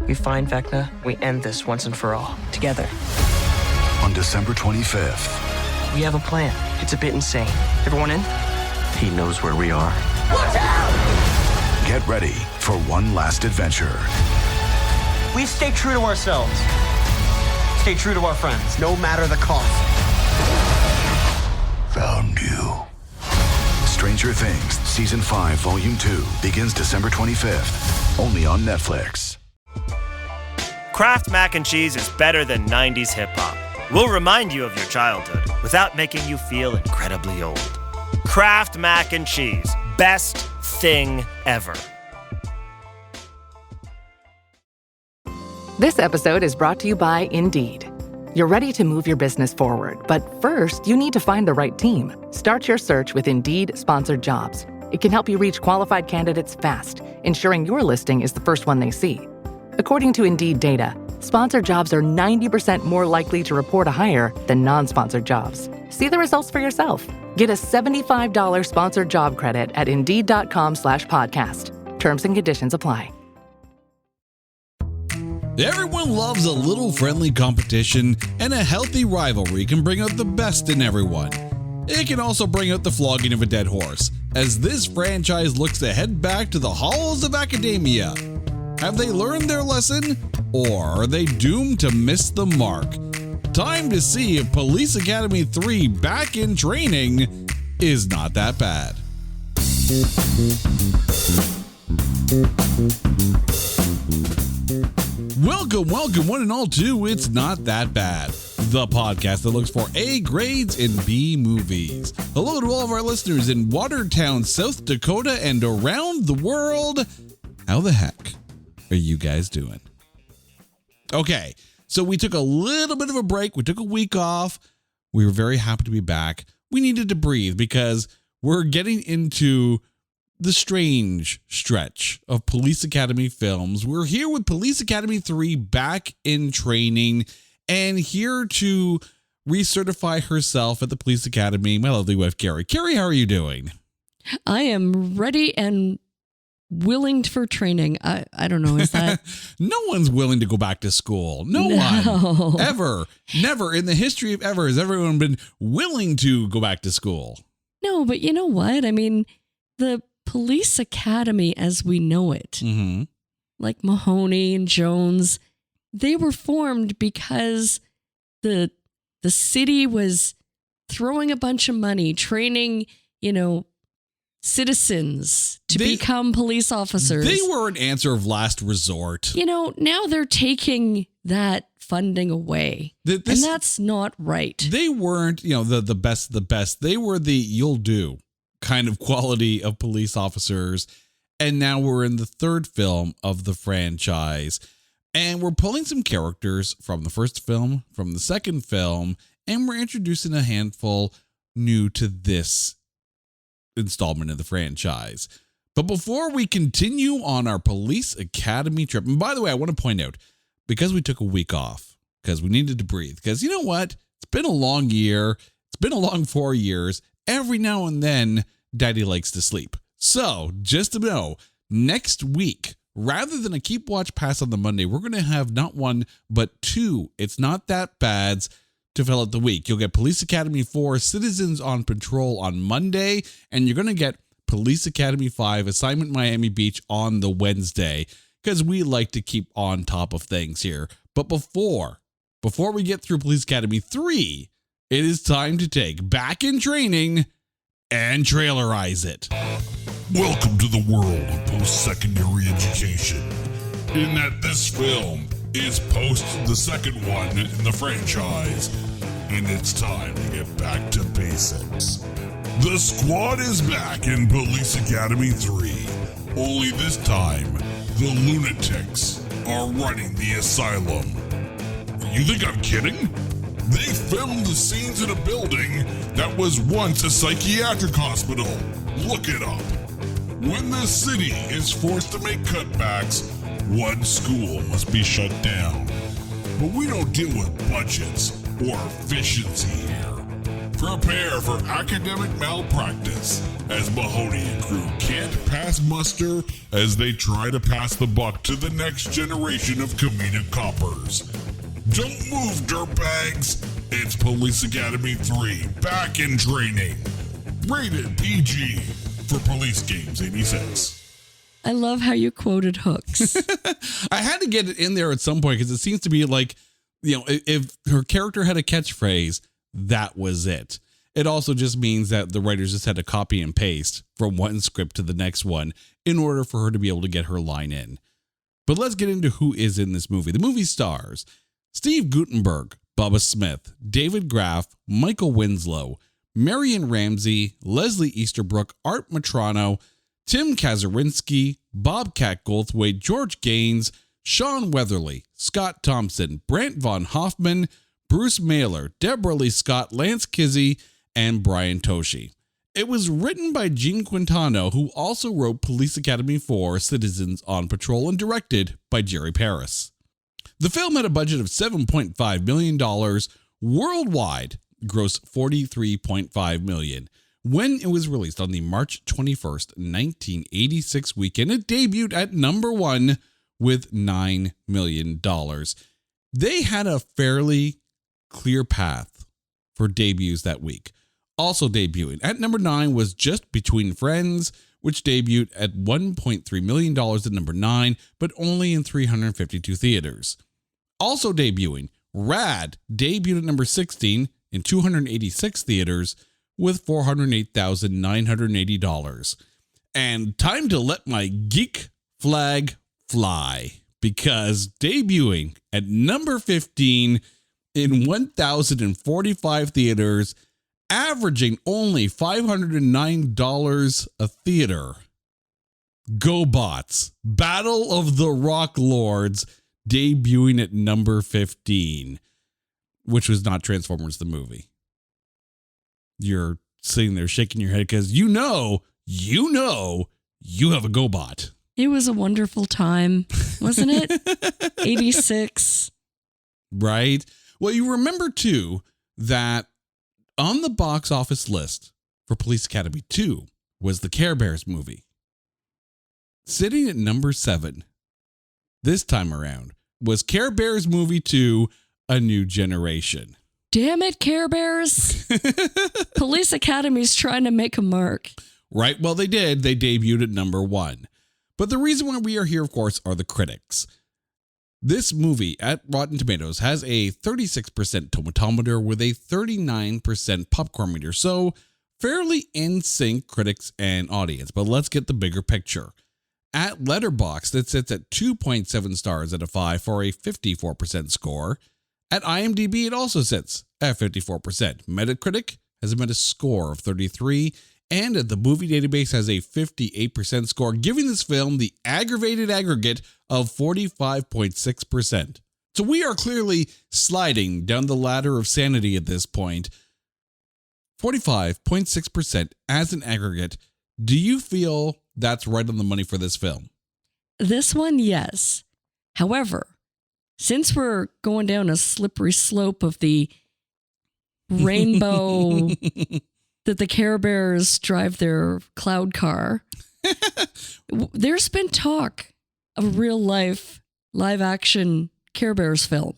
We find Vecna, we end this once and for all. Together. On December 25th. We have a plan. It's a bit insane. Everyone in? He knows where we are. Watch out! Get ready for one last adventure. We stay true to ourselves. Stay true to our friends, no matter the cost. Found you. Stranger Things, Season 5, Volume 2 begins December 25th. Only on Netflix. Kraft Mac and Cheese is better than 90s hip-hop. We'll remind you of your childhood without making you feel incredibly old. Kraft Mac and Cheese. Best thing ever. This episode is brought to you by Indeed. You're ready to move your business forward, but first, you need to find the right team. Start your search with Indeed-sponsored jobs. It can help you reach qualified candidates fast, ensuring your listing is the first one they see. According to Indeed data, sponsored jobs are 90% more likely to report a hire than non-sponsored jobs. See the results for yourself. Get a $75 sponsored job credit at Indeed.com/podcast. Terms and conditions apply. Everyone loves a little friendly competition, and a healthy rivalry can bring out the best in everyone. It can also bring out the flogging of a dead horse, as this franchise looks to head back to the halls of academia. Have they learned their lesson, or are they doomed to miss the mark? Time to see if Police Academy 3 Back in Training is not that bad. Welcome one and all to It's Not That Bad, the podcast that looks for A grades in B movies. Hello to all of our listeners in Watertown, South Dakota, and around the world. How the heck are you guys doing? Okay, so we took a little bit of a break. We took a week off. We were very happy to be back. We needed to breathe because we're getting into the strange stretch of Police Academy films. We're here with Police Academy 3 Back in Training, and here to recertify herself at the Police Academy, my lovely wife, Carrie. Carrie, how are you doing? I am ready and willing for training. I don't know, is that? No one's willing to go back to school. No one. Ever. Never in the history of ever has everyone been willing to go back to school. No, but you know what? I mean, the Police Academy as we know it, like Mahoney and Jones, they were formed because the city was throwing a bunch of money, training, citizens to become police officers. They were an answer of last resort. Now they're taking that funding away. And that's not right. They weren't, the best of the best. They were the you'll do kind of quality of police officers. And now we're in the third film of the franchise. And we're pulling some characters from the first film, from the second film, and we're introducing a handful new to this installment of the franchise. But before we continue on our Police Academy trip, and by the way, I want to point out, because we took a week off, because we needed to breathe, because you know what? It's been a long year. It's been a long 4 years. Every now and then, Daddy likes to sleep. So, just to know, next week, rather than a Keep Watch Pass on the Monday, we're going to have not one, but two It's Not That Bads to fill out the week. You'll get Police Academy 4 Citizens on Patrol on Monday, and you're going to get Police Academy 5 Assignment Miami Beach on the Wednesday, because we like to keep on top of things here. But before we get through Police Academy 3, it is time to take Back in Training and trailerize it. Welcome to the world of post-secondary education, in that this film is post the second one in the franchise, and it's time to get back to basics. The squad is back in Police Academy 3, only this time, the lunatics are running the asylum. You think I'm kidding? They filmed the scenes in a building that was once a psychiatric hospital. Look it up. When the city is forced to make cutbacks, one school must be shut down. But we don't deal with budgets or efficiency here. Prepare for academic malpractice as Mahoney and crew can't pass muster as they try to pass the buck to the next generation of comedic coppers. Don't move, dirtbags! It's Police Academy 3, back in training. Rated PG for Police Games 86. I love how you quoted Hooks. I had to get it in there at some point because it seems to be like, you know, if her character had a catchphrase, that was it. It also just means that the writers just had to copy and paste from one script to the next one in order for her to be able to get her line in. But let's get into who is in this movie. The movie stars Steve Guttenberg, Bubba Smith, David Graff, Michael Winslow, Marion Ramsey, Leslie Easterbrook, Art Matrano, Tim Kazurinsky, Bobcat Goldthwait, George Gaines, Sean Weatherly, Scott Thompson, Brant Von Hoffman, Bruce Mailer, Deborah Lee Scott, Lance Kizzy, and Brian Toshi. It was written by Gene Quintano, who also wrote Police Academy 4, Citizens on Patrol, and directed by Jerry Paris. The film had a budget of $7.5 million, worldwide grossed $43.5 million. When it was released on the March 21st, 1986 weekend, it debuted at number 1 with $9 million. They had a fairly clear path for debuts that week. Also debuting at number 9 was Just Between Friends, which debuted at $1.3 million at number 9, but only in 352 theaters. Also debuting, Rad debuted at number 16 in 286 theaters with $408,980. And time to let my geek flag fly, because debuting at number 15 in 1,045 theaters, averaging only $509 a theater, GoBots, Battle of the Rock Lords, debuting at number 15, which was not Transformers the movie. You're sitting there shaking your head because you know you have a GoBot. It was a wonderful time, wasn't it? 86. Right? Well, you remember, too, that on the box office list for Police Academy 2 was the Care Bears movie. Sitting at number 7 this time around was Care Bears Movie 2, A New Generation. Damn it, Care Bears. Police Academy's trying to make a mark. Right? Well, they did. They debuted at number 1. But the reason why we are here, of course, are the critics. This movie at Rotten Tomatoes has a 36% tomatometer with a 39% popcorn meter, so fairly in sync critics and audience. But let's get the bigger picture. At Letterboxd, it sits at 2.7 stars out of 5 for a 54% score. At IMDb, it also sits at 54%. Metacritic has a Metascore of 33, and the movie database has a 58% score, giving this film the aggravated aggregate of 45.6%. So we are clearly sliding down the ladder of sanity at this point. 45.6% as an aggregate. Do you feel that's right on the money for this film? This one, yes. However, since we're going down a slippery slope of the rainbow that the Care Bears drive their cloud car, there's been talk of a real life live action Care Bears film.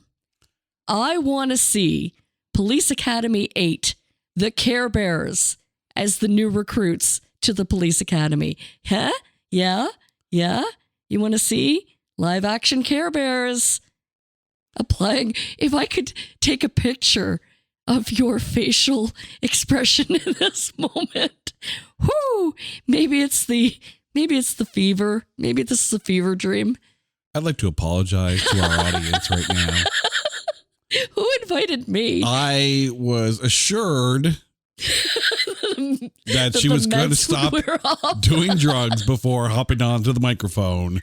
I want to see Police Academy 8, the Care Bears, as the new recruits to the Police Academy. Huh? Yeah? Yeah? You want to see live action Care Bears? Applying. If I could take a picture of your facial expression in this moment. Whoo! Maybe it's the fever. Maybe this is a fever dream. I'd like to apologize to our audience right now. Who invited me? I was assured that she was going to stop doing drugs before hopping onto the microphone.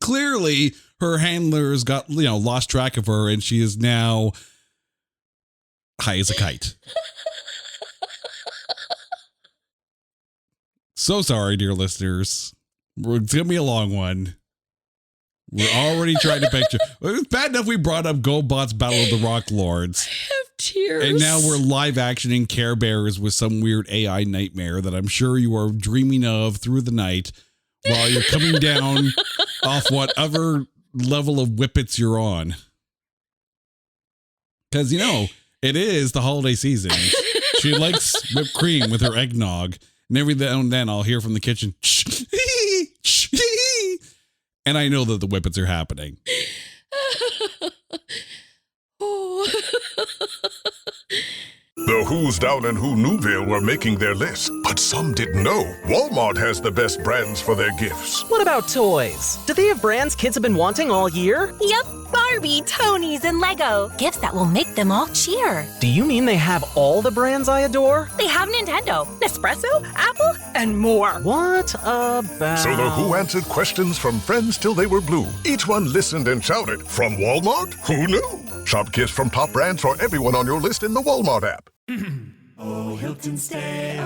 Clearly, her handlers got, lost track of her, and she is now high as a kite. So sorry, dear listeners. It's going to be a long one. We're already trying to picture. It's bad enough we brought up GoBots Battle of the Rock Lords. I have tears years. And now we're live actioning Care Bears with some weird AI nightmare that I'm sure you are dreaming of through the night while you're coming down off whatever level of whippets you're on. Because, it is the holiday season. She likes whipped cream with her eggnog. And every now and then I'll hear from the kitchen, and I know that the whippets are happening. The Who's Down in Who Newville were making their list, but some didn't know Walmart has the best brands for their gifts. What about toys? Do they have brands kids have been wanting all year? Yep, Barbie, Tony's, and Lego. Gifts that will make them all cheer. Do you mean they have all the brands I adore? They have Nintendo, Nespresso, Apple, and more. What about... So the Who answered questions from friends till they were blue. Each one listened and shouted, from Walmart? Who knew? Shop gifts from top brands for everyone on your list in the Walmart app. Oh, Hilton stay,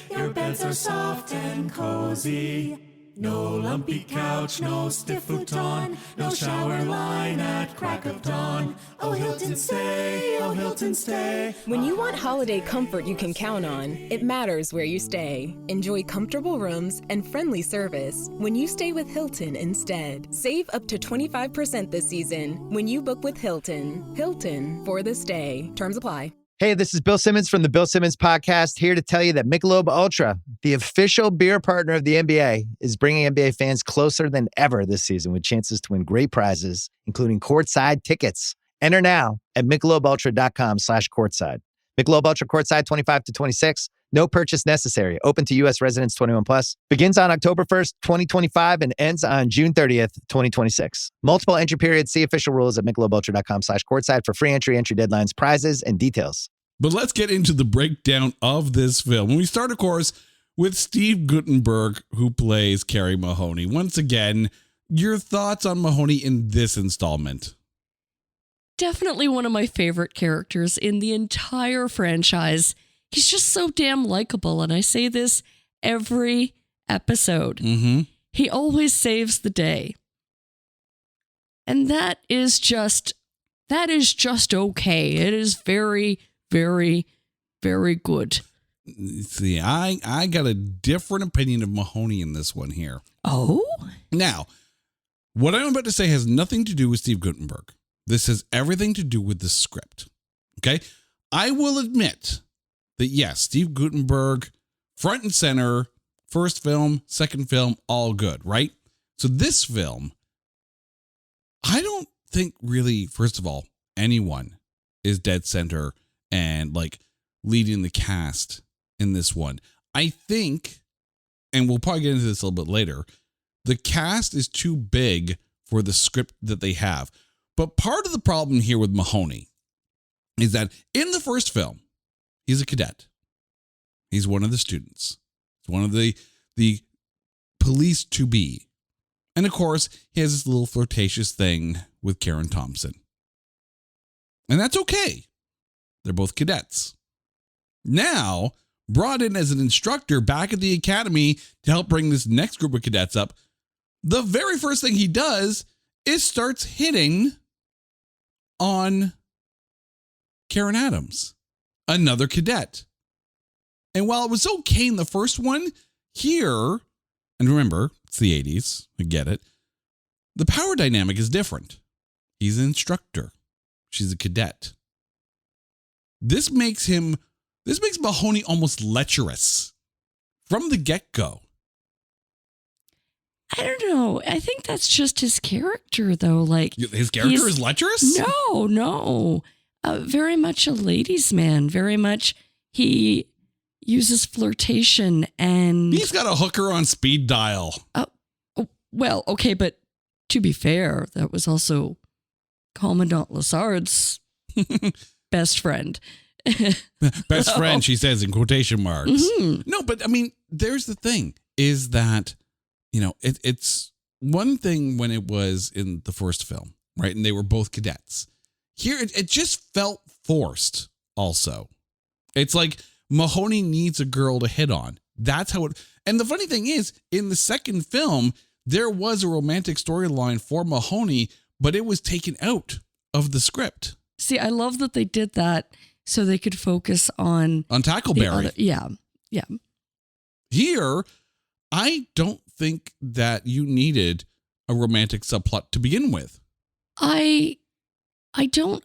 your beds are soft and cozy. No lumpy couch, no stiff futon, no shower line at crack of dawn. Oh, Hilton stay, oh, Hilton stay. When you want holiday comfort you can count on, it matters where you stay. Enjoy comfortable rooms and friendly service when you stay with Hilton instead. Save up to 25% this season when you book with Hilton. Hilton for the stay. Terms apply. Hey, this is Bill Simmons from the Bill Simmons Podcast, here to tell you that Michelob Ultra, the official beer partner of the NBA, is bringing NBA fans closer than ever this season with chances to win great prizes, including courtside tickets. Enter now at MichelobUltra.com/courtside. Michelob Ultra courtside 25 to 26. No purchase necessary. Open to U.S. residents 21 plus. Begins on October 1st, 2025 and ends on June 30th, 2026. Multiple entry periods. See official rules at MichelobUltra.com/courtside for free entry deadlines, prizes, and details. But let's get into the breakdown of this film. And we start, of course, with Steve Guttenberg, who plays Carrie Mahoney. Once again, your thoughts on Mahoney in this installment? Definitely one of my favorite characters in the entire franchise. He's just so damn likable, and I say this every episode. Mm-hmm. He always saves the day. And that is just okay. It is very, very, very good. See, I got a different opinion of Mahoney in this one here. Oh? Now, what I'm about to say has nothing to do with Steve Guttenberg. This has everything to do with the script. Okay? I will admit that, yes, Steve Guttenberg, front and center, first film, second film, all good, right? So this film, I don't think really, first of all, anyone is dead center and like leading the cast in this one. I think, and we'll probably get into this a little bit later, the cast is too big for the script that they have. But part of the problem here with Mahoney is that in the first film, he's a cadet. He's one of the students. He's one of the police to be. And of course, he has this little flirtatious thing with Karen Thompson. And that's okay. They're both cadets. Now, brought in as an instructor back at the academy to help bring this next group of cadets up, the very first thing he does is starts hitting on Karen Adams, another cadet. And while it was okay in the first one, here, and remember, it's the 80s, I get it, the power dynamic is different. He's an instructor. She's a cadet. This makes Mahoney almost lecherous from the get-go. I don't know. I think that's just his character, though. Like his character is lecherous? No. Very much a ladies' man. Very much he uses flirtation and... He's got a hooker on speed dial. Well, okay, but to be fair, that was also Commandant Lassard's best friend. Best friend, she says in quotation marks. Mm-hmm. No, but I mean, there's the thing, is that, you know, it's one thing when it was in the first film, right? And they were both cadets. Here, it just felt forced also. It's like Mahoney needs a girl to hit on. That's how it... And the funny thing is, in the second film, there was a romantic storyline for Mahoney, but it was taken out of the script. See, I love that they did that so they could focus on Tackleberry. Yeah. Here, I don't think that you needed a romantic subplot to begin with. I don't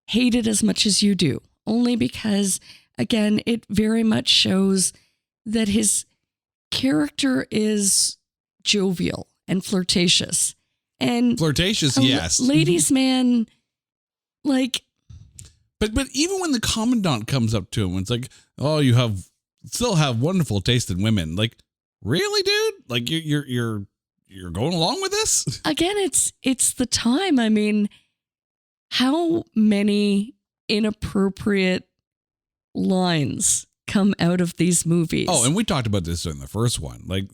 hate it as much as you do, only because, again, it very much shows that his character is jovial and flirtatious. And flirtatious, yes. Ladies' man, like. But even when the commandant comes up to him, it's like, oh, you still have wonderful taste in women. Like, really, dude? Like you're going along with this? Again, it's the time. I mean, how many inappropriate lines come out of these movies? Oh, and we talked about this in the first one. Like,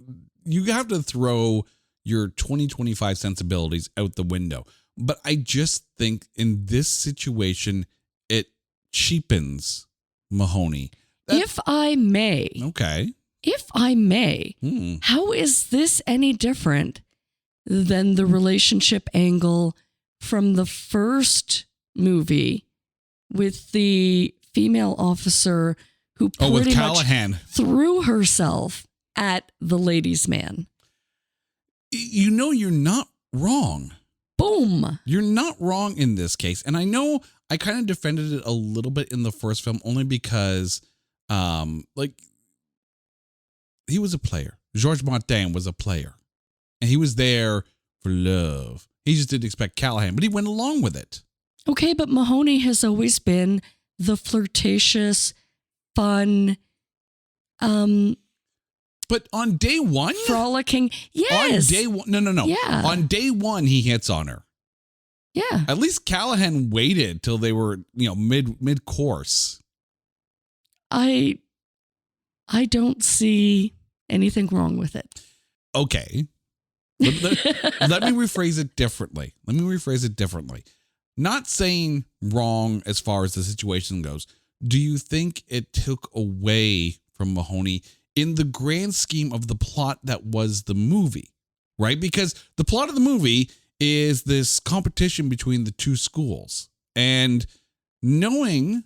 you have to throw your 2025 sensibilities out the window. But I just think in this situation, it cheapens Mahoney. If I may. Okay. If I may, how is this any different than the relationship angle from the first movie with the female officer who pretty much threw herself at the ladies' man? You know, you're not wrong. Boom. You're not wrong in this case. And I know I kind of defended it a little bit in the first film only because, he was a player. Georges Martin was a player. And he was there for love. He just didn't expect Callahan, but he went along with it. Okay, but Mahoney has always been the flirtatious, fun, but on day one? Frolicking. Yes. On day one. No. Yeah. On day one, he hits on her. Yeah. At least Callahan waited till they were, mid course. I don't see anything wrong with it. Okay. Let me rephrase it differently. Not saying wrong as far as the situation goes. Do you think it took away from Mahoney in the grand scheme of the plot that was the movie, right? Because the plot of the movie is this competition between the two schools. And knowing,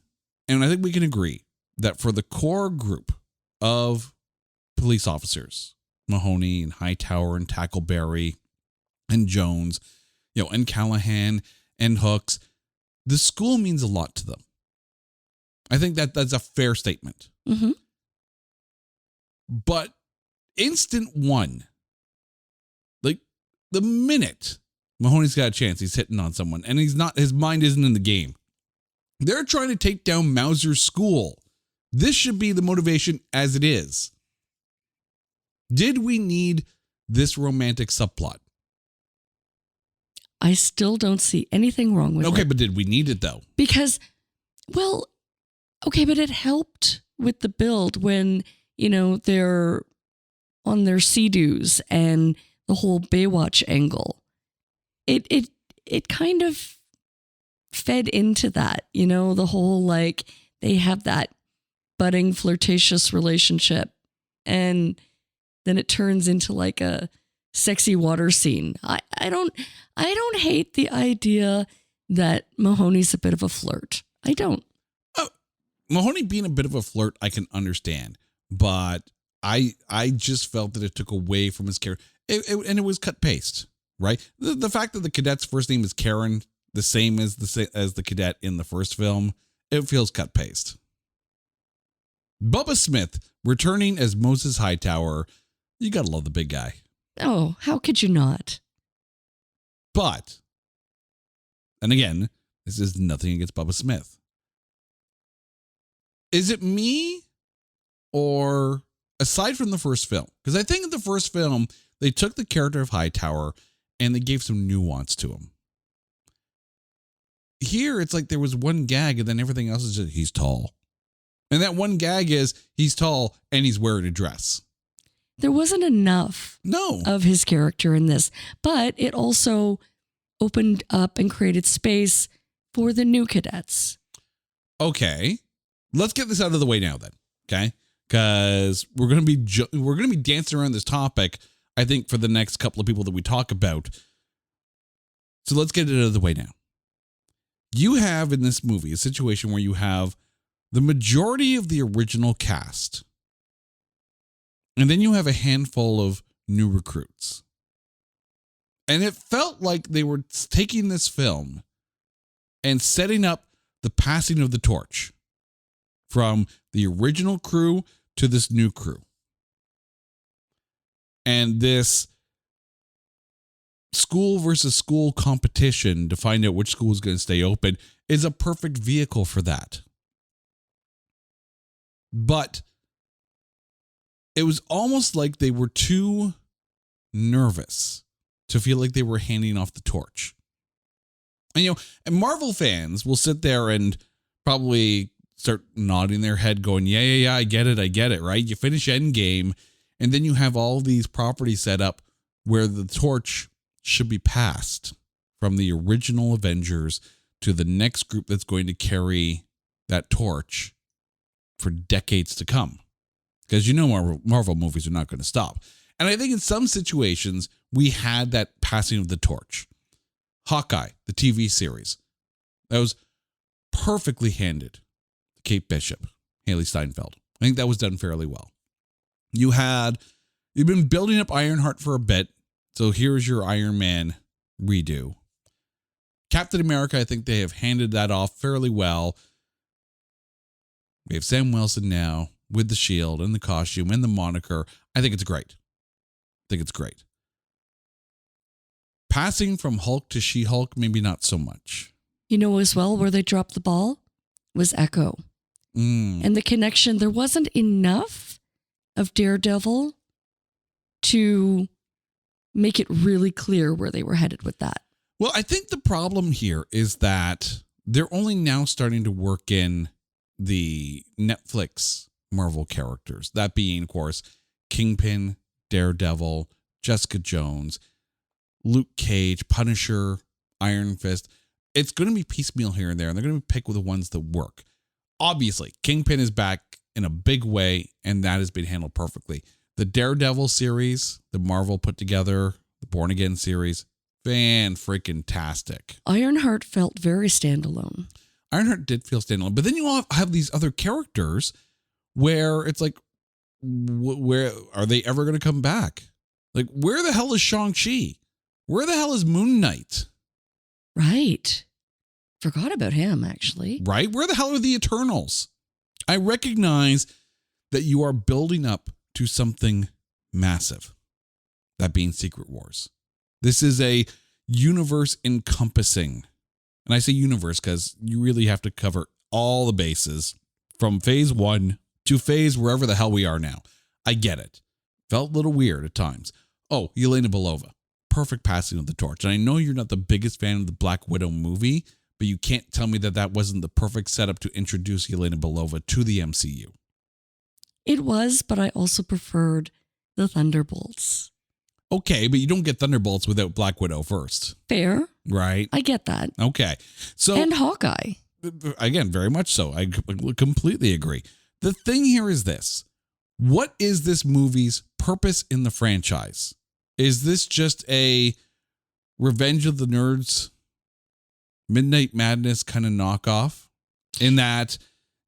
and I think we can agree, that for the core group of police officers, Mahoney and Hightower and Tackleberry and Jones, and Callahan and Hooks, the school means a lot to them. I think that's a fair statement. Mm-hmm. But instant one, like the minute Mahoney's got a chance, he's hitting on someone and his mind isn't in the game. They're trying to take down Mauser's school. This should be the motivation as it is. Did we need this romantic subplot? I still don't see anything wrong with it. Okay, but did we need it though? Because, but it helped with the build when, they're on their sea-doos and the whole Baywatch angle. It kind of fed into that, the whole, they have that budding flirtatious relationship and then it turns into like a sexy water scene. I don't hate the idea that Mahoney's a bit of a flirt. I don't. Mahoney being a bit of a flirt, I can understand, but I just felt that it took away from his character, and it was cut paste, right? The fact that the cadet's first name is Karen, the same as the cadet in the first film, it feels cut paste. Bubba Smith returning as Moses Hightower, you gotta love the big guy. Oh, how could you not? But, and again, this is nothing against Bubba Smith. Is it me, or aside from the first film? Because I think in the first film, they took the character of Hightower and they gave some nuance to him. Here, it's like there was one gag and then everything else is just, he's tall. And that one gag is, he's tall and he's wearing a dress. There wasn't enough of his character in this, but it also opened up and created space for the new cadets. Okay. Let's get this out of the way now then, okay? Because we're going to be dancing around this topic, I think, for the next couple of people that we talk about. So let's get it out of the way now. You have in this movie a situation where you have the majority of the original cast, and then you have a handful of new recruits. And it felt like they were taking this film and setting up the passing of the torch from the original crew to this new crew. And this school versus school competition to find out which school is going to stay open is a perfect vehicle for that. But it was almost like they were too nervous to feel like they were handing off the torch. And, and Marvel fans will sit there and probably start nodding their head going, yeah, I get it, right? You finish Endgame, and then you have all these properties set up where the torch should be passed from the original Avengers to the next group that's going to carry that torch for decades to come. Because Marvel movies are not going to stop. And I think in some situations, we had that passing of the torch. Hawkeye, the TV series, that was perfectly handed to Kate Bishop, Haley Steinfeld. I think that was done fairly well. You've been building up Ironheart for a bit, so here's your Iron Man redo. Captain America, I think they have handed that off fairly well. We have Sam Wilson now with the shield and the costume and the moniker. I think it's great. Passing from Hulk to She-Hulk, maybe not so much. As well, where they dropped the ball was Echo. And the connection, there wasn't enough of Daredevil to make it really clear where they were headed with that. Well, I think the problem here is that they're only now starting to work in the Netflix Marvel characters. That being, of course, Kingpin, Daredevil, Jessica Jones, Luke Cage, Punisher, Iron Fist. It's going to be piecemeal here and there, and they're going to pick with the ones that work. Obviously, Kingpin is back in a big way, and that has been handled perfectly. The Daredevil series, the Marvel put together, the Born Again series, fan-freaking-tastic. Ironheart felt very standalone. Ironheart did feel standalone, but then you all have these other characters where it's like, where are they ever going to come back? Like, where the hell is Shang-Chi? Where the hell is Moon Knight? Right. Forgot about him, actually. Right? Where the hell are the Eternals? I recognize that you are building up to something massive. That being Secret Wars. This is a universe encompassing. And I say universe because you really have to cover all the bases from phase 1 to phase wherever the hell we are now. I get it. Felt a little weird at times. Oh, Yelena Belova. Perfect passing of the torch. And I know you're not the biggest fan of the Black Widow movie, but you can't tell me that wasn't the perfect setup to introduce Yelena Belova to the MCU. It was, but I also preferred the Thunderbolts. Okay, but you don't get Thunderbolts without Black Widow first. Fair. Right? I get that. Okay. And Hawkeye. Again, very much so. I completely agree. The thing here is this. What is this movie's purpose in the franchise? Is this just a Revenge of the Nerds, Midnight Madness kind of knockoff? In that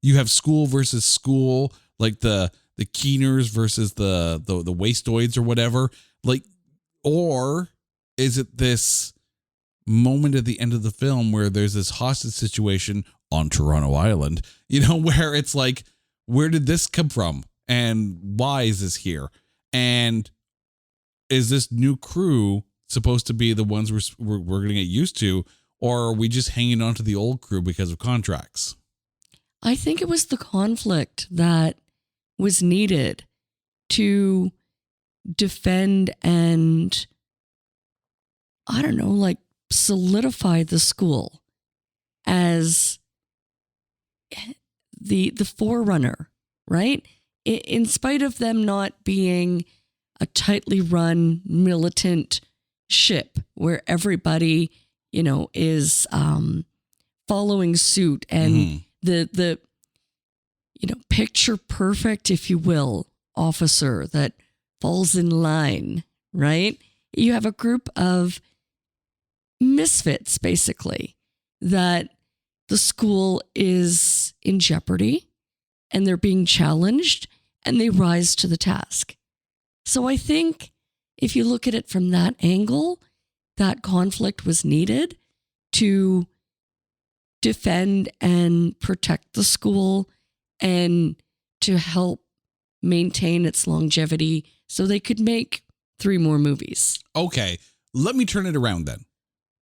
you have school versus school, like the Keeners versus the Wastoids or whatever. Or is it this moment at the end of the film where there's this hostage situation on Toronto Island, where it's like, where did this come from? And why is this here? And is this new crew supposed to be the ones we're going to get used to? Or are we just hanging on to the old crew because of contracts? I think it was the conflict that was needed to defend and, solidify the school as the forerunner, right? In spite of them not being a tightly run militant ship where everybody, is following suit and the picture perfect, if you will, officer that falls in line, right? You have a group of misfits, basically, that the school is in jeopardy and they're being challenged and they rise to the task. So I think if you look at it from that angle, that conflict was needed to defend and protect the school and to help maintain its longevity so they could make 3 more movies. Okay, let me turn it around then.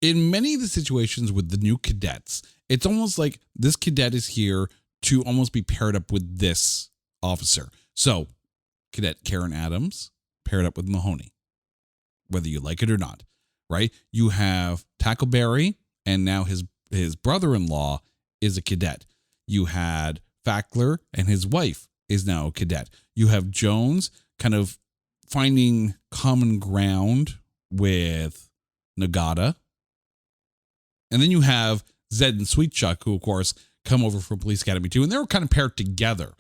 In many of the situations with the new cadets, it's almost like this cadet is here to almost be paired up with this officer. So, Cadet Karen Adams paired up with Mahoney, whether you like it or not, right? You have Tackleberry, and now his brother-in-law is a cadet. You had Fackler, and his wife is now a cadet. You have Jones kind of finding common ground with Nagata. And then you have Zed and Sweet Chuck, who, of course, come over from Police Academy 2, and they were kind of paired together.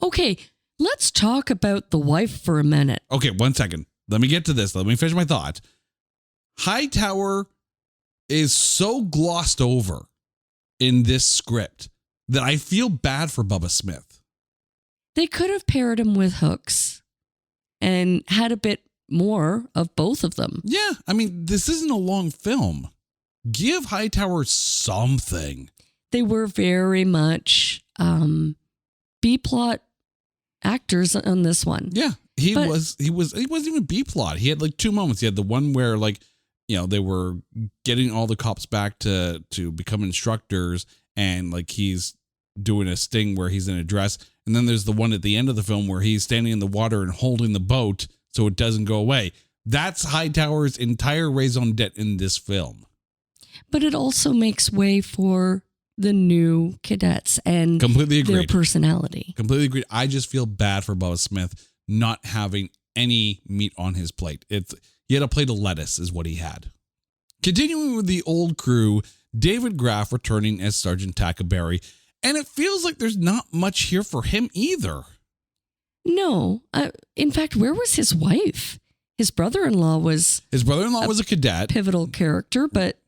Okay, let's talk about the wife for a minute. Okay, 1 second. Let me get to this. Let me finish my thought. Hightower is so glossed over in this script that I feel bad for Bubba Smith. They could have paired him with Hooks and had a bit more of both of them. Yeah, I mean, this isn't a long film. Give Hightower something. They were very much B-plot actors on this one. Yeah, he wasn't even B-plot. He had like 2 moments. He had the one where they were getting all the cops back to become instructors, and like he's doing a sting where he's in a dress. And then there's the one at the end of the film where he's standing in the water and holding the boat so it doesn't go away. That's Hightower's entire raison d'etre in this film. But it also makes way for the new cadets and completely their agreed. Personality. Completely agreed. I just feel bad for Bubba Smith not having any meat on his plate. He had a plate of lettuce is what he had. Continuing with the old crew, David Graff returning as Sergeant Tackleberry, and it feels like there's not much here for him either. No. In fact, where was his wife? His brother-in-law was a cadet. Pivotal character, but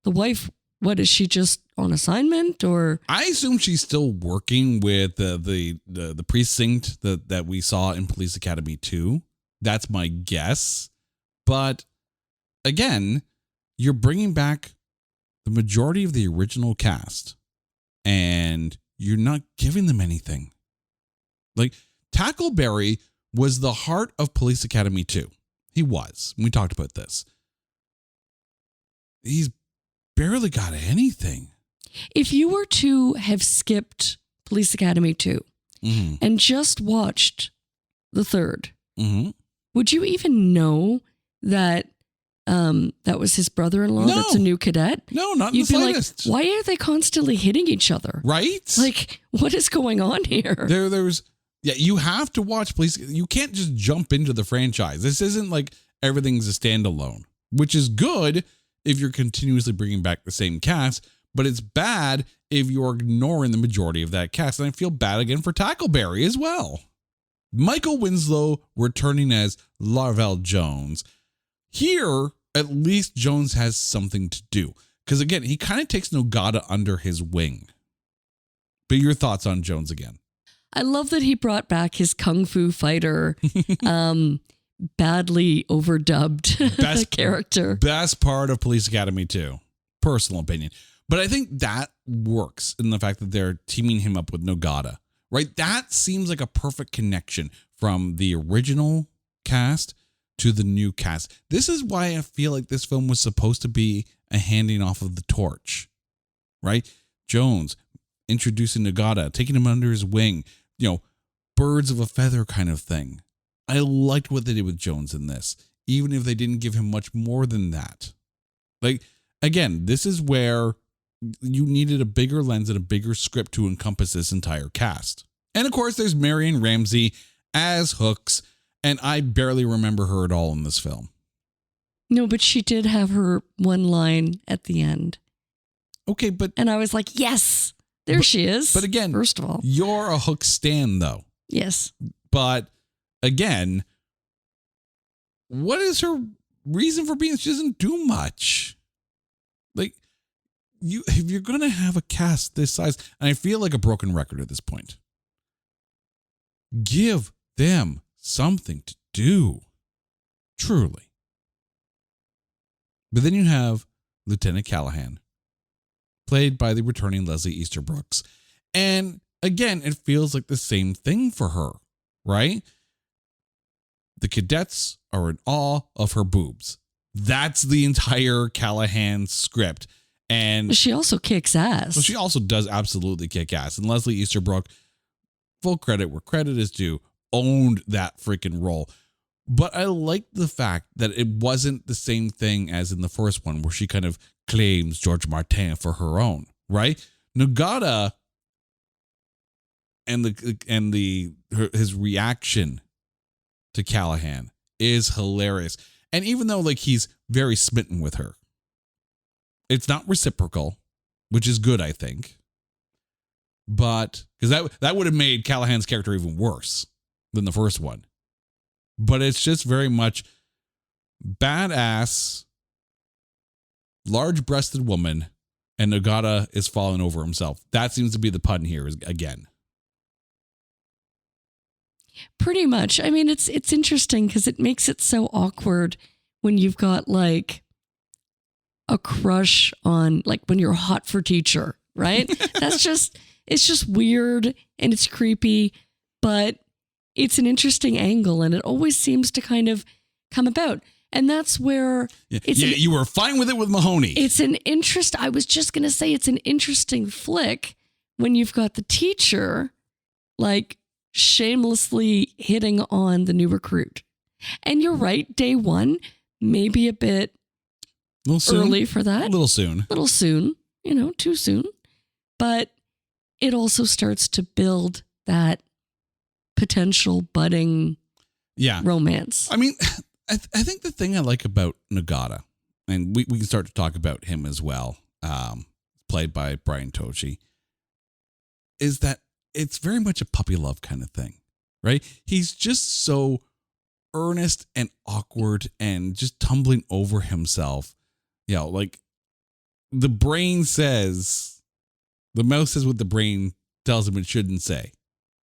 the wife, what, is she just on assignment or? I assume she's still working with the precinct that we saw in Police Academy 2. That's my guess. But again, you're bringing back the majority of the original cast and you're not giving them anything. Like Tackleberry was the heart of Police Academy 2. He was. We talked about this. He's barely got anything. If you were to have skipped Police Academy 2 and just watched the third, would you even know that that was his brother-in-law that's a new cadet? No, not You'd in the be slightest. like, why are they constantly hitting each other? Right? Like, what is going on here? You have to watch Police. You can't just jump into the franchise. This isn't like everything's a standalone, which is good if you're continuously bringing back the same cast, but it's bad if you're ignoring the majority of that cast. And I feel bad again for Tackleberry as well. Michael Winslow returning as Larvell Jones. Here, at least Jones has something to do. Because again, he kind of takes Nogata under his wing. But your thoughts on Jones again? I love that he brought back his kung fu fighter, badly overdubbed character. Best part of Police Academy 2, personal opinion. But I think that works in the fact that they're teaming him up with Nogata, right? That seems like a perfect connection from the original cast to the new cast. This is why I feel like this film was supposed to be a handing off of the torch, right? Jones introducing Nogata, taking him under his wing, birds of a feather kind of thing. I liked what they did with Jones in this, even if they didn't give him much more than that. Like, again, this is where you needed a bigger lens and a bigger script to encompass this entire cast. And of course, there's Marion Ramsey as Hooks, and I barely remember her at all in this film. No, but she did have her one line at the end. Okay, and I was like, yes, she is. But again, first of all, you're a Hook stan, though. Yes. But again, what is her reason for being? She doesn't do much. Like, if you're going to have a cast this size, and I feel like a broken record at this point, give them something to do. Truly. But then you have Lieutenant Callahan, played by the returning Leslie Easterbrooks. And again, it feels like the same thing for her, right? The cadets are in awe of her boobs. That's the entire Callahan script. And she also kicks ass. Well, she also does absolutely kick ass. And Leslie Easterbrook, full credit where credit is due, owned that freaking role. But I like the fact that it wasn't the same thing as in the first one, where she kind of claims George Martin for her own, right? Nagata and his reaction to Callahan is hilarious. And even though like he's very smitten with her, it's not reciprocal, which is good, I think. But because that would have made Callahan's character even worse than the first one. But it's just very much badass, large-breasted woman, and Nagata is falling over himself. That seems to be the pun here again. Pretty much. I mean, it's interesting because it makes it so awkward when you've got like a crush on, like when you're hot for teacher, right? It's just weird and it's creepy, but it's an interesting angle and it always seems to kind of come about. And that's where you were fine with it with Mahoney. I was just going to say it's an interesting flick when you've got the teacher like shamelessly hitting on the new recruit. And you're right, day one, maybe a bit early for that. A little soon, too soon. But it also starts to build that potential budding romance. I mean, I think the thing I like about Nagata, and we can start to talk about him as well, played by Brian Tochi, is that it's very much a puppy love kind of thing, right? He's just so earnest and awkward and just tumbling over himself. You know, like the brain says, the mouth says what the brain tells him it shouldn't say,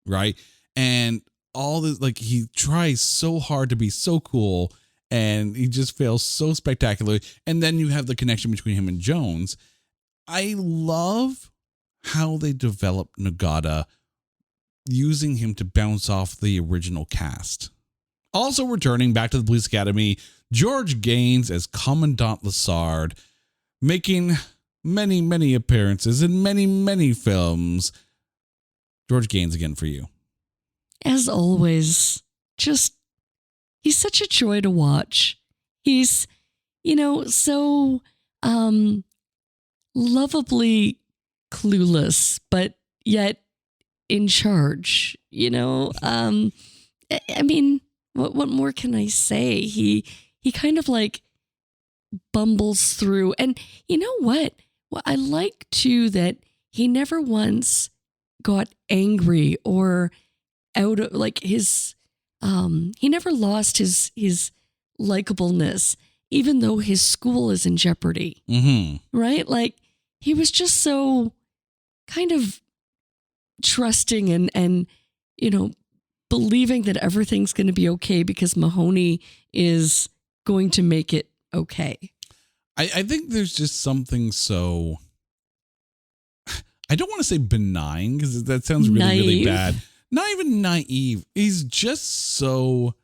right? And all this, like, he tries so hard to be so cool and he just fails so spectacularly. And then you have the connection between him and Jones. I love how they developed Nagata, using him to bounce off the original cast. Also returning back to the police academy, George Gaines as Commandant Lassard, making many, many appearances in many, many films. George Gaines again for you. As always, he's such a joy to watch. He's, so lovably clueless, but yet in charge, I mean, what more can I say? He kind of like bumbles through. And you know what? Well, I like too that he never once got angry or out of like his he never lost his likableness, even though his school is in jeopardy. Mm-hmm. Right? Like he was just so kind of trusting and believing that everything's going to be okay because Mahoney is going to make it okay. I think there's just something so, I don't want to say benign because that sounds really, really bad. Not even naive. He's just so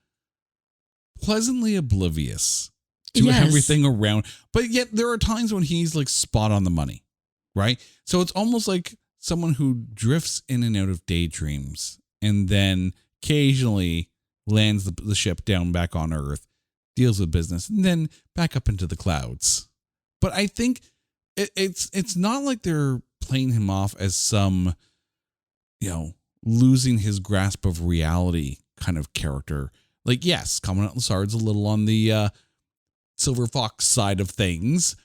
pleasantly oblivious to everything around. But yet there are times when he's like spot on the money, right? So it's almost like someone who drifts in and out of daydreams and then occasionally lands the ship down back on Earth, deals with business, and then back up into the clouds. But I think it's not like they're playing him off as some, losing his grasp of reality kind of character. Like, yes, Commandant Lassard's a little on the Silver Fox side of things,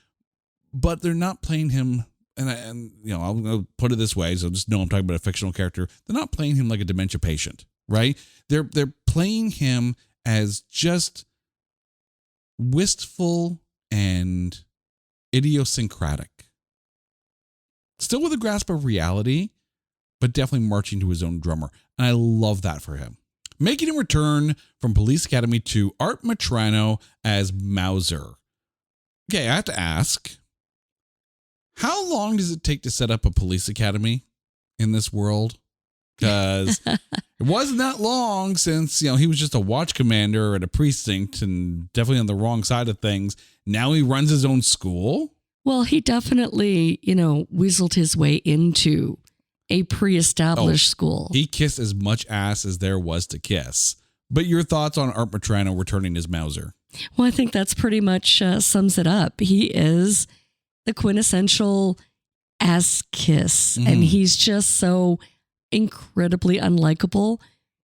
but they're not playing him. And I'll put it this way, so just know I'm talking about a fictional character. They're not playing him like a dementia patient, right? They're playing him as just wistful and idiosyncratic. Still with a grasp of reality, but definitely marching to his own drummer. And I love that for him. Making a return from Police Academy to Art Matrano as Mauser. Okay, I have to ask, how long does it take to set up a police academy in this world? Because it wasn't that long since, he was just a watch commander at a precinct and definitely on the wrong side of things. Now he runs his own school. Well, he definitely, weaseled his way into a pre-established school. He kissed as much ass as there was to kiss. But your thoughts on Art Matrano returning as Mauser? Well, I think that's pretty much sums it up. He is the quintessential ass kiss, and he's just so incredibly unlikable.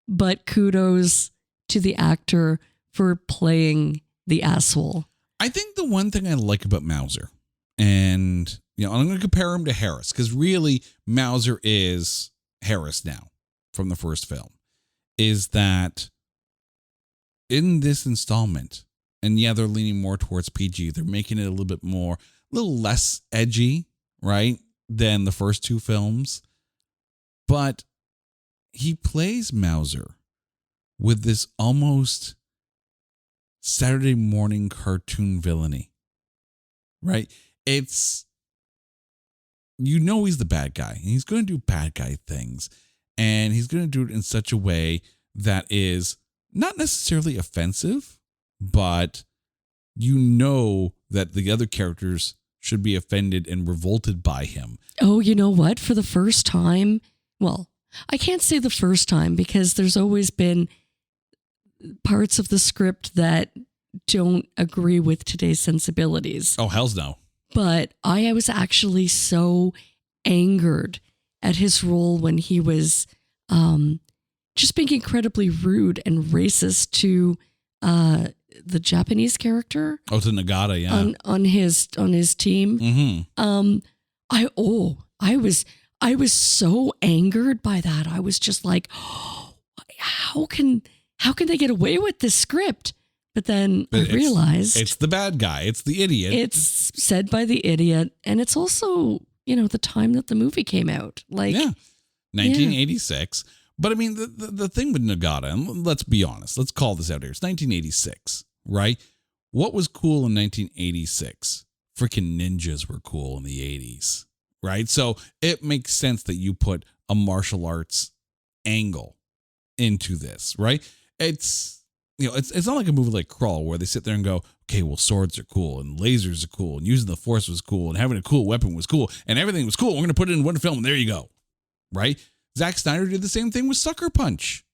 But kudos to the actor for playing the asshole. I think the one thing I like about Mauser, and I'm going to compare him to Harris, because really Mauser is Harris now from the first film, is that in this installment, and they're leaning more towards PG, they're making it a little less edgy, right, than the first two films. But he plays Mauser with this almost Saturday morning cartoon villainy, right? It's, he's the bad guy, and he's going to do bad guy things, and he's going to do it in such a way that is not necessarily offensive, but that the other characters should be offended and revolted by him. Oh, you know what? For the first time, well, I can't say the first time, because there's always been parts of the script that don't agree with today's sensibilities. Oh, hell's no. But I was actually so angered at his role when he was just being incredibly rude and racist to the Japanese character. Oh, to Nagata, yeah. On his team. Mm-hmm. I was so angered by that. I was just like, oh, how can they get away with this script? But then I realized it's the bad guy. It's the idiot. It's said by the idiot, and it's also the time that the movie came out. 1986. Yeah. But I mean, the thing with Nagata, and let's be honest, let's call this out here. It's 1986, right? What was cool in 1986? Freaking ninjas were cool in the 80s, right? So it makes sense that you put a martial arts angle into this, right? It's not like a movie like Crawl where they sit there and go, okay, well, swords are cool and lasers are cool and using the force was cool and having a cool weapon was cool and everything was cool. We're going to put it in one film and there you go, right? Zack Snyder did the same thing with Sucker Punch,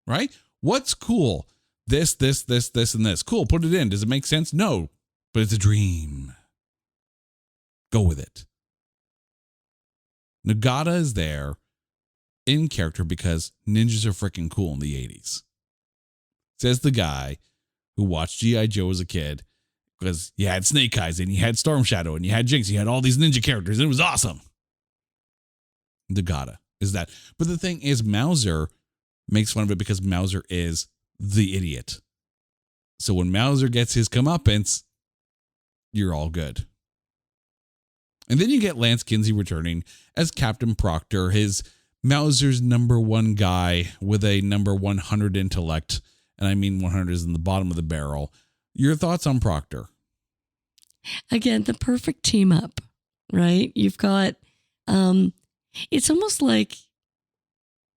right? What's cool? This, and this. Cool, put it in. Does it make sense? No, but it's a dream. Go with it. Nagata is there in character because ninjas are freaking cool in the 80s. Says the guy who watched G.I. Joe as a kid, because you had Snake Eyes and you had Storm Shadow and you had Jinx, you had all these ninja characters, and it was awesome. Nagata is that. But the thing is, Mauser makes fun of it because Mauser is the idiot. So when Mauser gets his comeuppance, you're all good. And then you get Lance Kinsey returning as Captain Proctor, his Mauser's number one guy with a number 100 intellect. And I mean 100 is in the bottom of the barrel. Your thoughts on Proctor? Again, the perfect team up, right? You've got, it's almost like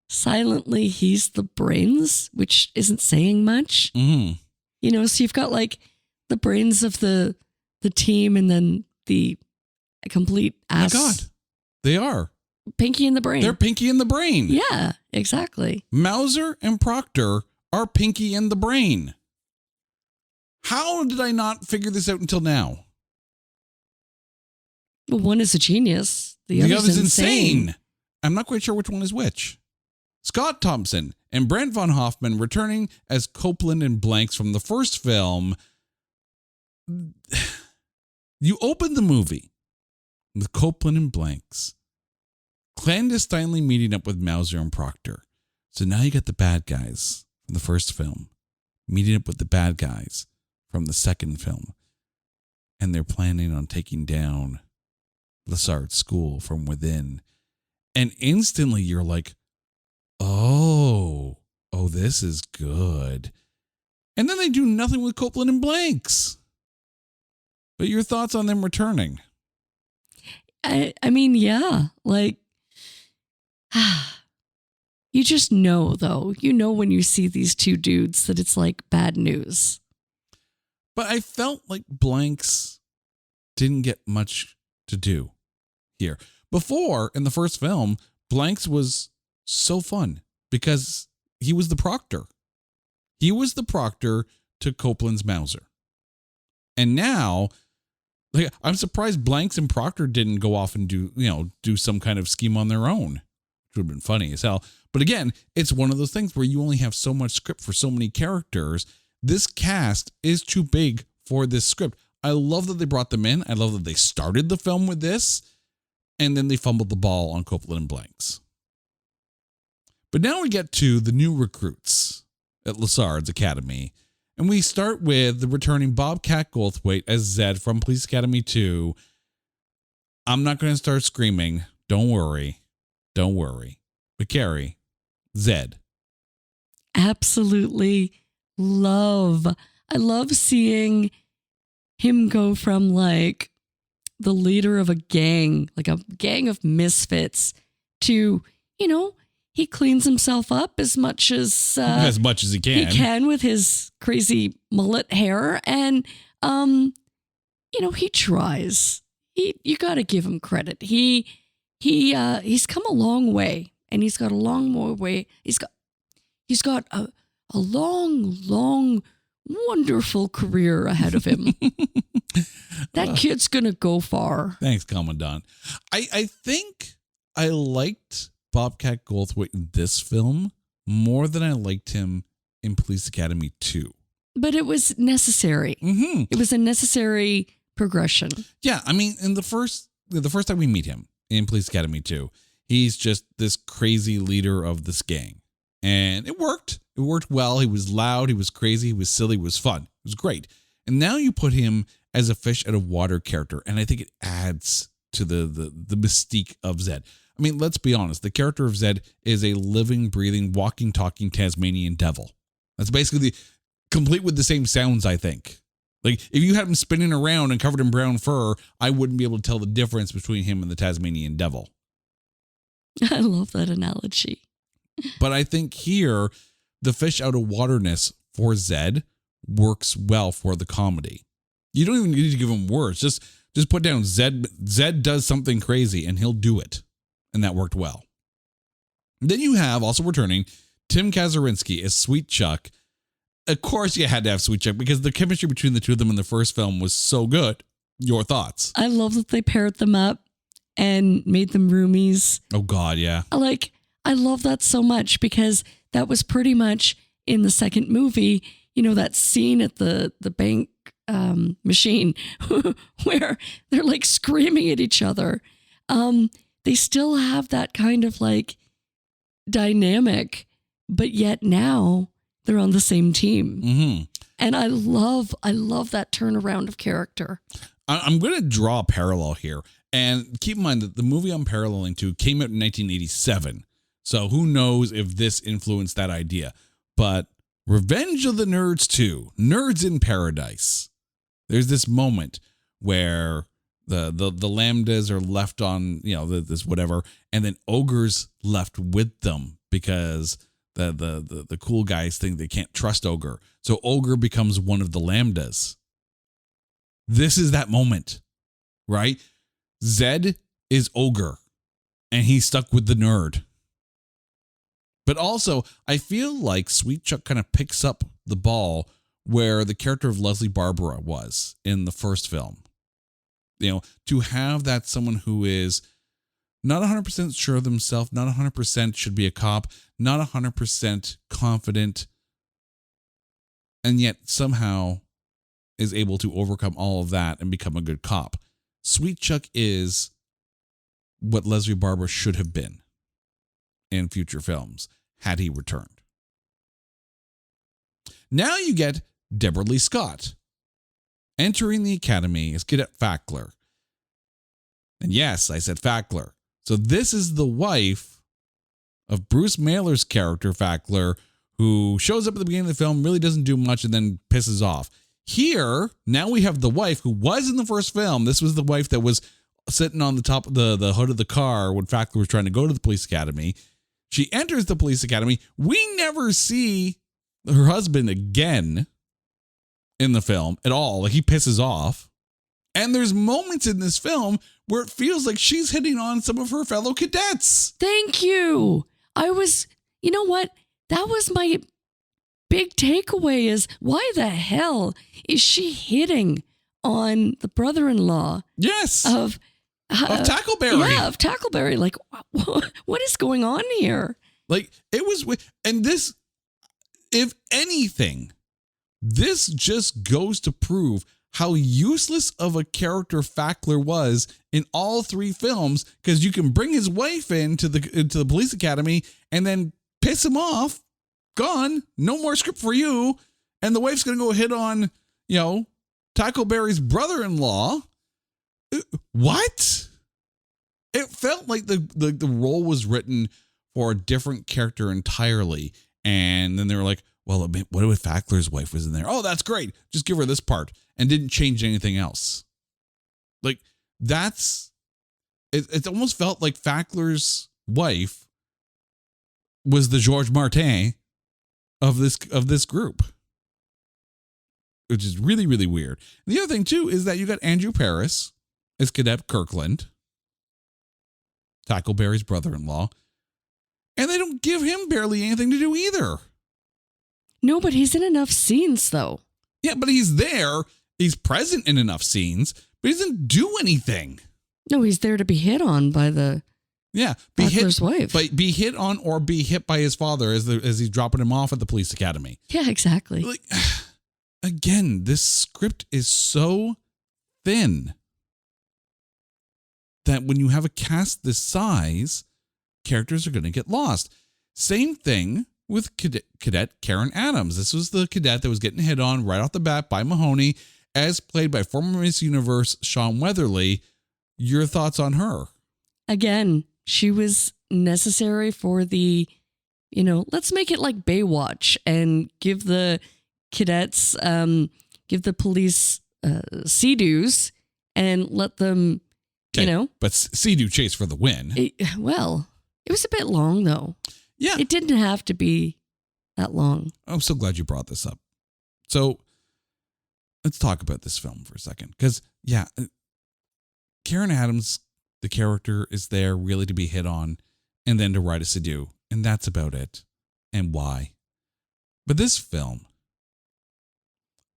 silently he's the brains, which isn't saying much. Mm-hmm. So you've got like the brains of the team and then the complete ass. My God, they are. Pinky in the brain. They're Pinky in the brain. Yeah, exactly. Mauser and Proctor are Pinky in the brain. How did I not figure this out until now? Well, one is a genius. The other's insane. I'm not quite sure which one is which. Scott Thompson and Brent Von Hoffman returning as Copeland and Blanks from the first film. You open the movie with Copeland and Blanks clandestinely meeting up with Mauser and Proctor. So now you got the bad guys from the first film meeting up with the bad guys from the second film. And they're planning on taking down Lassard's school from within. And instantly you're like, oh, this is good. And then they do nothing with Copeland and Blanks. But your thoughts on them returning? I mean, yeah, like, you just know, though. You know when you see these two dudes that it's like bad news. But I felt like Blanks didn't get much to do here. Before, in the first film, Blanks was so fun because he was the proctor. He was the proctor to Copeland's Mauser. And now, like, I'm surprised Blanks and Proctor didn't go off and do some kind of scheme on their own. Which would have been funny as hell. But again, it's one of those things where you only have so much script for so many characters. This cast is too big for this script. I love that they brought them in. I love that they started the film with this. And then they fumbled the ball on Copeland and Blanks. But now we get to the new recruits at Lassard's Academy. And we start with the returning Bobcat Goldthwait as Zed from Police Academy 2. I'm not going to start screaming. Don't worry. Don't worry. But Carrie, Zed. Absolutely love. I love seeing him go from like the leader of a gang, like a gang of misfits, to, he cleans himself up as much as he can. He can with his crazy mullet hair, and he tries. You got to give him credit. He's come a long way, and he's got a long more way. He's got a long, wonderful career ahead of him. That kid's gonna go far. Thanks, Commandant. I think I liked Bobcat Goldthwait in this film more than I liked him in Police Academy 2. But it was necessary. Mm-hmm. It was a necessary progression. Yeah, I mean, in the first time we meet him in Police Academy 2, he's just this crazy leader of this gang. And it worked. It worked well. He was loud. He was crazy. He was silly. He was fun. It was great. And now you put him as a fish out of water character. And I think it adds to the mystique of Zed. I mean, let's be honest. The character of Zed is a living, breathing, walking, talking Tasmanian devil. That's basically complete with the same sounds, I think. Like, if you had him spinning around and covered in brown fur, I wouldn't be able to tell the difference between him and the Tasmanian devil. I love that analogy. But I think here, the fish out of waterness for Zed works well for the comedy. You don't even need to give him words. Just put down Zed does something crazy and he'll do it. And that worked well. Then you have, also returning, Tim Kazurinsky as Sweet Chuck. Of course you had to have Sweet Chuck because the chemistry between the two of them in the first film was so good. Your thoughts? I love that they paired them up and made them roomies. Oh, God, yeah. I love that so much because that was pretty much in the second movie, that scene at the bank machine where they're like screaming at each other. They still have that kind of like dynamic, but yet now they're on the same team. Mm-hmm. And I love that turnaround of character. I'm going to draw a parallel here. And keep in mind that the movie I'm paralleling to came out in 1987. So who knows if this influenced that idea. But Revenge of the Nerds 2, Nerds in Paradise. There's this moment where the lambdas are left on, this whatever, and then Ogre's left with them because the cool guys think they can't trust Ogre. So Ogre becomes one of the lambdas. This is that moment, right? Zed is Ogre, and he's stuck with the nerd. But also, I feel like Sweet Chuck kind of picks up the ball where the character of Leslie Barbara was in the first film. To have that someone who is not 100% sure of themselves, not 100% should be a cop, not 100% confident, and yet somehow is able to overcome all of that and become a good cop. Sweet Chuck is what Leslie Barbara should have been in future films had he returned. Now you get Deborah Lee Scott entering the academy as Cadet Fackler. And yes, I said Fackler. So this is the wife of Bruce Mailer's character, Fackler, who shows up at the beginning of the film, really doesn't do much, and then pisses off. Here, now we have the wife who was in the first film. This was the wife that was sitting on the top of the hood of the car when Fackler was trying to go to the police academy. She enters the police academy. We never see her husband again in the film at all. Like, he pisses off. And there's moments in this film where it feels like she's hitting on some of her fellow cadets. Thank you. You know what? That was my big takeaway is why the hell is she hitting on the brother-in-law? Yes. Of Tackleberry. Yeah, of Tackleberry. Like, what is going on here? Like, it was, and this, if anything, this just goes to prove how useless of a character Fackler was in all three films, because you can bring his wife into the police academy and then piss him off. Gone. No more script for you. And the wife's going to go hit on, Tackleberry's brother-in-law. What? It felt like the role was written for a different character entirely. And then they were like, well, what if Fackler's wife was in there? Oh, that's great. Just give her this part. And didn't change anything else. Like, it almost felt like Fackler's wife was the George Martin of this group, which is really, really weird. And the other thing too is that you got Andrew Paris as Cadet Kirkland, Tackleberry's brother-in-law, and they don't give him barely anything to do either. No, but he's in enough scenes though. Yeah, but he's there. He's present in enough scenes, but he doesn't do anything. No, he's there to be hit on by the Fackler's wife. But be hit on or be hit by his father as he's dropping him off at the police academy. Yeah, exactly. Like, again, this script is so thin that when you have a cast this size, characters are going to get lost. Same thing with Cadet Karen Adams. This was the cadet that was getting hit on right off the bat by Mahoney, as played by former Miss Universe Sean Weatherly. Your thoughts on her? Again, she was necessary for the, let's make it like Baywatch and give the cadets, give the police sea-doos and let them, But sea-doo chase for the win. It was a bit long though. Yeah. It didn't have to be that long. I'm so glad you brought this up. So let's talk about this film for a second. Because, Karen Adams, the character, is there really to be hit on and then to write a sedu. And that's about it. And why? But this film,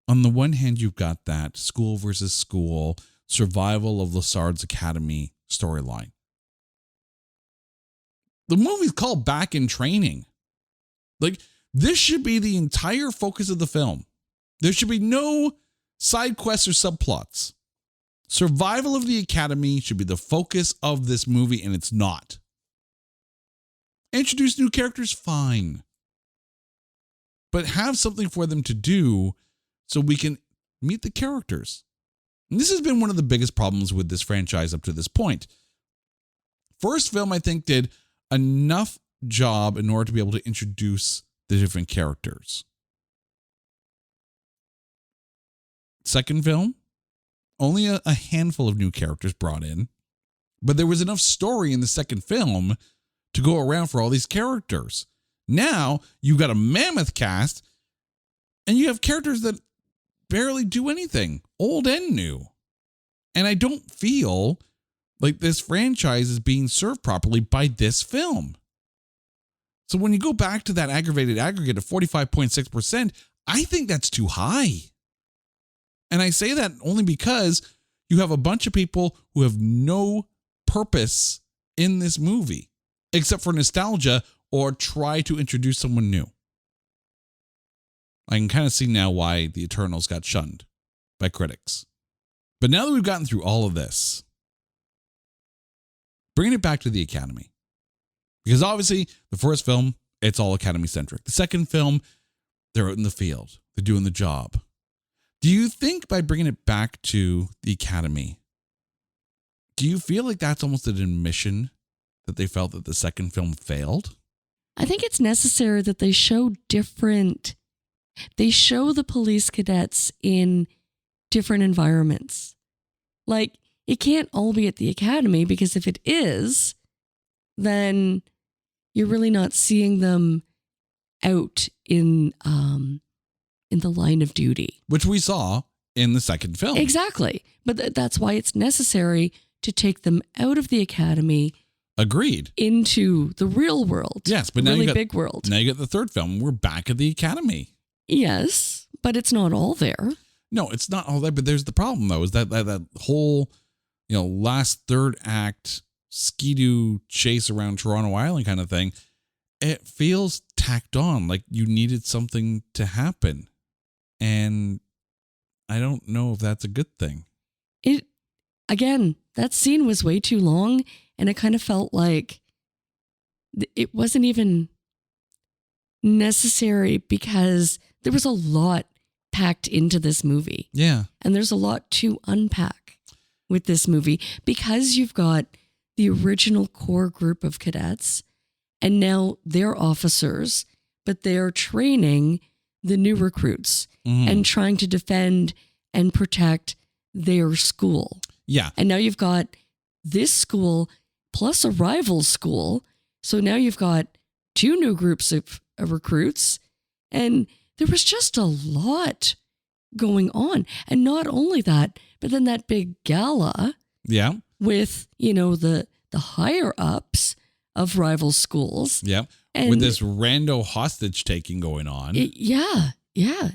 on the one hand, you've got that school versus school, survival of Lassard's Academy storyline. The movie's called Back in Training. Like, this should be the entire focus of the film. There should be no side quests or subplots. Survival of the Academy should be the focus of this movie, and it's not. Introduce new characters, fine. But have something for them to do so we can meet the characters. And this has been one of the biggest problems with this franchise up to this point. First film, I think, did enough job in order to be able to introduce the different characters. Second film, only a handful of new characters brought in, but there was enough story in the second film to go around for all these characters. Now you've got a mammoth cast and you have characters that barely do anything, old and new. And I don't feel like this franchise is being served properly by this film. So when you go back to that aggravated aggregate of 45.6%, I think that's too high. And I say that only because you have a bunch of people who have no purpose in this movie, except for nostalgia or try to introduce someone new. I can kind of see now why the Eternals got shunned by critics. But now that we've gotten through all of this, bringing it back to the Academy. Because obviously, the first film, it's all Academy-centric. The second film, they're out in the field. They're doing the job. Do you think by bringing it back to the Academy Do you feel like that's almost an admission that they felt that the second film failed? I think it's necessary that they show the police cadets in different environments. Like, it can't all be at the academy, because if it is, then you're really not seeing them out in the line of duty. Which we saw in the second film. Exactly. But that's why it's necessary to take them out of the academy. Agreed. Into the real world. Yes, but now really you got, big world. Now you got the third film. We're back at the academy. Yes, but it's not all there. No, it's not all there. But there's the problem, though, is that whole, last third act skidoo chase around Toronto Island kind of thing. It feels tacked on, like you needed something to happen. And I don't know if that's a good thing. Again, that scene was way too long, and it kind of felt like it wasn't even necessary because there was a lot packed into this movie. Yeah. And there's a lot to unpack with this movie because you've got the original core group of cadets and now they're officers, but they're training the new recruits and trying to defend and protect their school. Yeah. And now you've got this school plus a rival school. So now you've got two new groups of recruits. And there was just a lot going on. And not only that, but then that big gala. Yeah. With, the higher ups of rival schools. Yeah. And with this rando hostage taking going on. Yeah.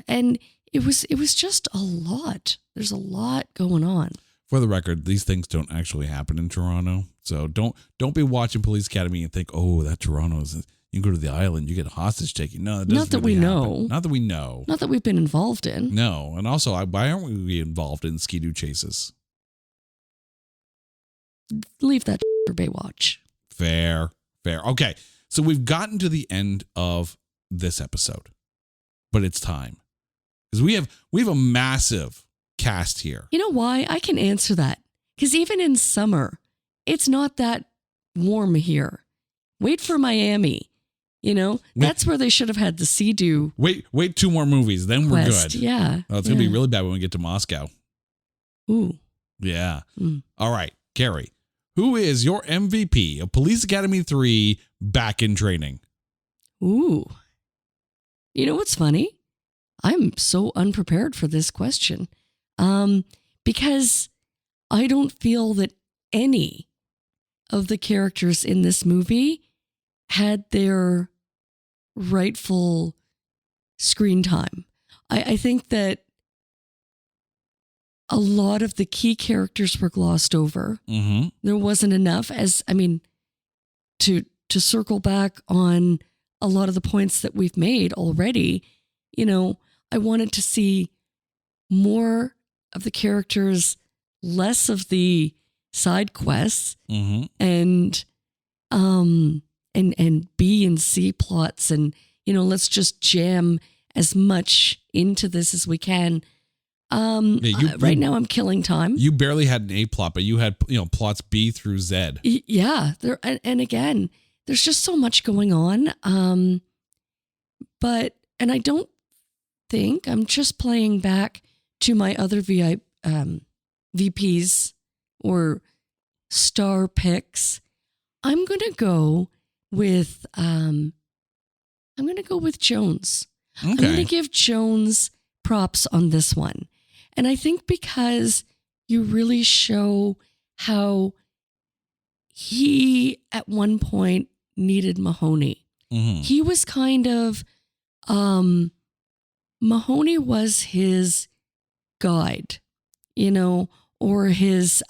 And it was just a lot. There's a lot going on. For the record, these things don't actually happen in Toronto. So don't be watching Police Academy and think, oh, that Toronto's, you go to the island, you get a hostage taking. No, it doesn't. Not that we know. Not that we know. Not that we've been involved in. No. And also, why aren't we involved in skidoo chases? Leave that for Baywatch. Fair. Okay. So we've gotten to the end of this episode, but it's time because we have a massive cast here. You know why? I can answer that. Because even in summer, it's not that warm here. Wait for Miami. That's where they should have had the Sea-Doo. Wait 2 more movies, then we're good. Yeah. Oh, it's going to be really bad when we get to Moscow. Ooh. Yeah. All right, Carrie, who is your MVP of Police Academy 3 back in training? Ooh. You know what's funny? I'm so unprepared for this question. Because I don't feel that any of the characters in this movie had their rightful screen time. I think that a lot of the key characters were glossed over. Mm-hmm. There wasn't enough to circle back on a lot of the points that we've made already. I wanted to see more of the characters, less of the side quests, and B and C plots, and let's just jam as much into this as we can. Right now I'm killing time. You barely had an A plot, but you had plots B through Z. Yeah, and again, there's just so much going on. But I don't think I'm just playing back to my other VPs or star picks. I'm gonna go with Jones. Okay. I'm gonna give Jones props on this one. And I think because you really show how he at one point needed Mahoney. He was kind of Mahoney was his guide, or his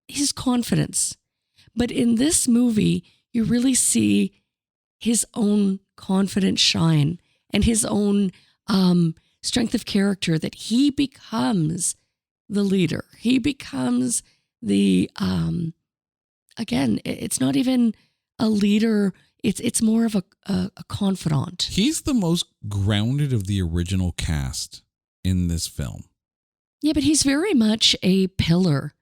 his confidence. But in this movie, you really see his own confidence shine and his own strength of character, that he becomes the leader. He becomes the again, it's not even a leader. It's more of a confidant. He's the most grounded of the original cast in this film. Yeah, but he's very much a pillar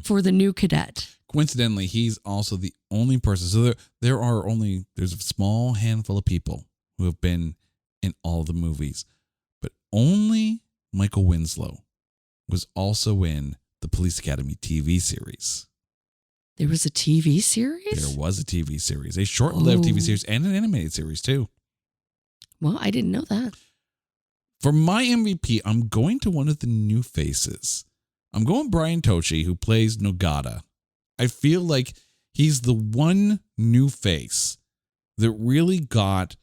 for the new cadet. Coincidentally, he's also the only person. So there's a small handful of people who have been in all the movies, but only Michael Winslow was also in the Police Academy TV series. There was a TV series? There was a TV series, a short-lived TV series and an animated series too. Well, I didn't know that. For my MVP, I'm going to one of the new faces. I'm going Brian Tochi, who plays Nogata. I feel like he's the one new face that really got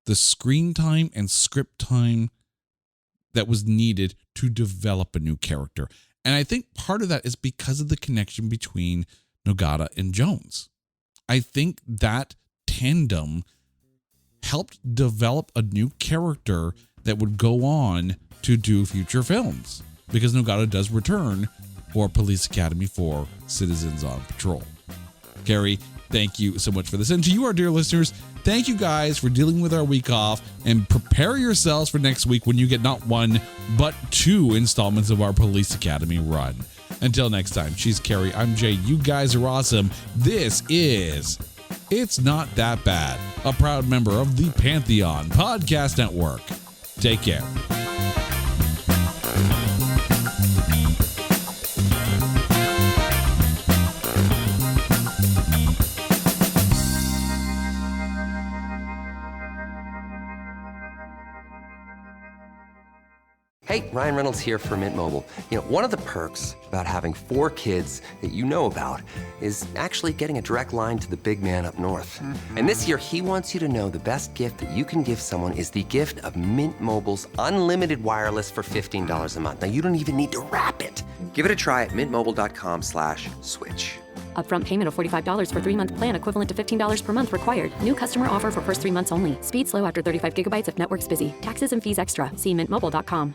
the screen time and script time that was needed to develop a new character. And I think part of that is because of the connection between Nogata and Jones. I think that tandem helped develop a new character that would go on to do future films, because Nogata does return for Police Academy 4 Citizens on Patrol. Gary, thank you so much for this. And to you, our dear listeners, thank you guys for dealing with our week off, and prepare yourselves for next week when you get not one, but 2 installments of our Police Academy run. Until next time, she's Carrie, I'm Jay. You guys are awesome. This is It's Not That Bad, a proud member of the Pantheon Podcast Network. Take care. Hey, Ryan Reynolds here for Mint Mobile. You know, one of the perks about having 4 kids that you know about is actually getting a direct line to the big man up north. And this year, he wants you to know the best gift that you can give someone is the gift of Mint Mobile's unlimited wireless for $15 a month. Now, you don't even need to wrap it. Give it a try at mintmobile.com/switch. Upfront payment of $45 for 3-month plan equivalent to $15 per month required. New customer offer for first 3 months only. Speed slow after 35 gigabytes if network's busy. Taxes and fees extra. See mintmobile.com.